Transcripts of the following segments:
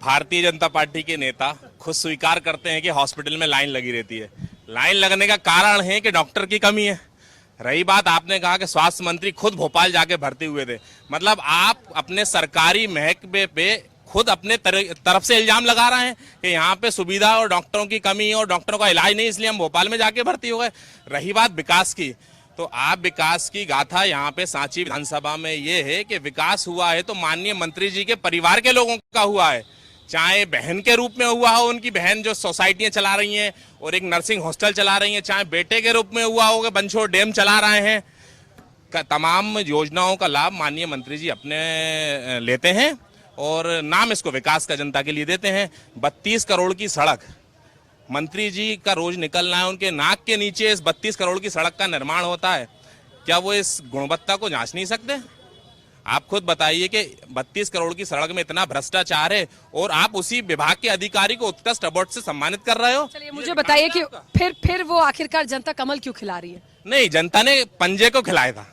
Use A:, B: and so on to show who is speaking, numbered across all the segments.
A: Bharatiya Janata party के नेता खुद स्वीकार करते हैं कि हॉस्पिटल में लाइन लगी रहती है। लाइन लगने का कारण है कि डॉक्टर की कमी है। रही बात, आपने कहा कि स्वास्थ्य मंत्री खुद भोपाल जाके भर्ती हुए थे, मतलब आप अपने सरकारी महकमे पे खुद अपने तरफ से इल्जाम लगा रहे हैं कि यहाँ पे सुविधा और डॉक्टरों की कमी है और डॉक्टरों का इलाज नहीं, इसलिए हम भोपाल में जाके भर्ती हो गए। रही बात विकास की, तो आप विकास की गाथा यहाँ पे सांची विधानसभा में ये है कि विकास हुआ है तो माननीय मंत्री जी के परिवार के लोगों का हुआ है, चाहे बहन के रूप में हुआ हो, उनकी बहन जो सोसाइटियां चला रही हैं और एक नर्सिंग हॉस्टल चला रही हैं, चाहे बेटे के रूप में हुआ हो कि बंछोर डैम चला रहे हैं। तमाम योजनाओं का लाभ माननीय मंत्री जी अपने लेते हैं और नाम इसको विकास का जनता के लिए देते हैं। 32 करोड़ की सड़क मंत्री जी का रोज निकलना है, उनके नाक के नीचे इस 32 करोड़ की सड़क का निर्माण होता है, क्या वो इस गुणवत्ता को जांच नहीं सकते? आप खुद बताइए कि 32 करोड़ की सड़क में इतना भ्रष्टाचार है और आप उसी विभाग के अधिकारी को उत्कृष्ट अवार्ड से सम्मानित कर रहे हो।
B: चलिए मुझे बताइए कि फिर वो आखिरकार जनता कमल क्यों खिला रही है?
A: नहीं, जनता ने पंजे को खिलाया था।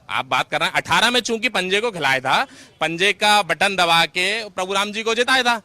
A: आप बात कर रहे हैं 18 में, चूंकि पंजे को खिलाया था, पंजे का बटन दबा के प्रभुराम जी को जिताया था,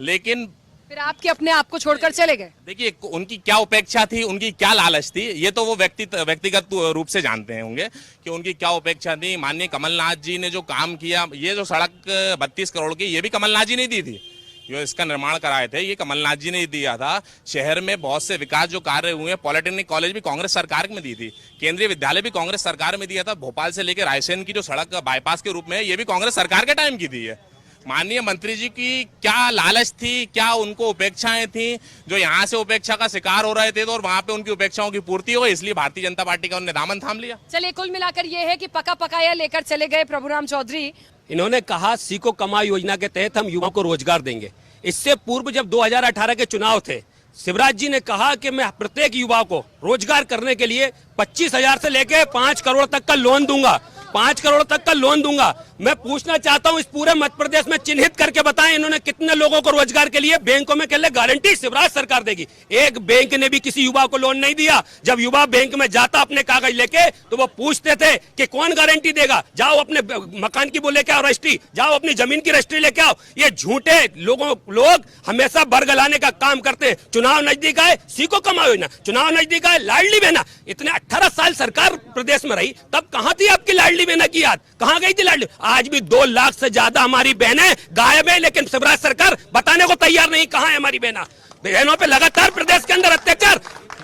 A: लेकिन
B: फिर आपके अपने आप को छोड़कर चले गए।
A: देखिए उनकी क्या उपेक्षा थी, उनकी क्या लालच थी, ये तो वो व्यक्तिगत रूप से जानते होंगे कि उनकी क्या उपेक्षा थी। माननीय कमलनाथ जी ने जो काम किया, ये जो सड़क 32 करोड़ की, ये भी कमलनाथ जी ने दी थी, जो इसका निर्माण कराए थे ये कमलनाथ जी ने दिया था। शहर में बहुत से विकास जो कार्य हुए हैं, पॉलिटेक्निक कॉलेज भी कांग्रेस सरकार में दी थी, केंद्रीय विद्यालय भी कांग्रेस सरकार में दिया था, भोपाल से लेकर रायसेन की जो सड़क बाईपास के रूप में है, ये भी कांग्रेस सरकार के टाइम की दी है। माननीय मंत्री जी की क्या लालच थी, क्या उनको उपेक्षाएं थी, जो यहाँ से उपेक्षा का शिकार हो रहे थे तो और वहां पे उनकी उपेक्षाओं की पूर्ति हो गई, इसलिए भारतीय जनता पार्टी का उन्होंने दामन थाम लिया।
B: चलिए कुल मिलाकर ये है कि पका पकाया लेकर चले गए प्रभुराम चौधरी।
C: इन्होंने कहा सीखो कमा योजना के तहत हम युवाओं को रोजगार देंगे। इससे पूर्व जब 2018 के चुनाव थे, शिवराज जी ने कहा कि मैं प्रत्येक युवा को रोजगार करने के लिए 25,000 से लेके 5 करोड़ तक का लोन दूंगा, 5 करोड़ तक का लोन दूंगा। मैं पूछना चाहता हूं, इस पूरे मध्य प्रदेश में चिन्हित करके बताएं इन्होंने कितने लोगों को रोजगार के लिए बैंकों में के लिए गारंटी शिवराज सरकार देगी। एक बैंक ने भी किसी युवा को लोन नहीं दिया। जब युवा बैंक में जाता अपने कागज लेके तो वो पूछते थे कि कौन गारंटी देगा, जाओ अपने मकान की वो लेके आओ रजिस्ट्री, जाओ अपनी जमीन की रजिस्ट्री लेके आओ। ये झूठे लोग हमेशा बरगलाने का काम करते हैं। चुनाव नजदीक आए, सीखो कमा योजना, चुनाव नजदीक आए लाडली बहना। इतने 18 साल सरकार प्रदेश में रही, तब कहां थी आपकी लाडली बहना की याद, कहां गई थी लाडली? आज भी 2 लाख से ज्यादा हमारी बहनें गायब है, लेकिन शिवराज सरकार बताने को तैयार नहीं कहां है हमारी बहनों पे लगातार प्रदेश के अंदर अत्याचार,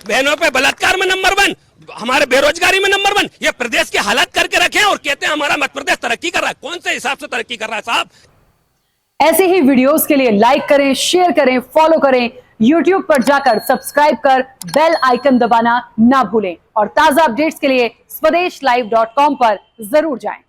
C: बहनों पे बलात्कार में नंबर 1, हमारे बेरोजगारी में नंबर 1। ये प्रदेश की हालत करके रखे और कहते हैं हमारा मध्य प्रदेश तरक्की कर रहा है। कौन से हिसाब से तरक्की कर रहा है साहब?
D: ऐसे ही वीडियोस के लिए लाइक करें, शेयर करें, फॉलो करें। YouTube पर जाकर सब्सक्राइब कर बेल आइकन दबाना ना भूलें और ताजा अपडेट्स के लिए स्वदेशलाइव.com पर जरूर जाएं।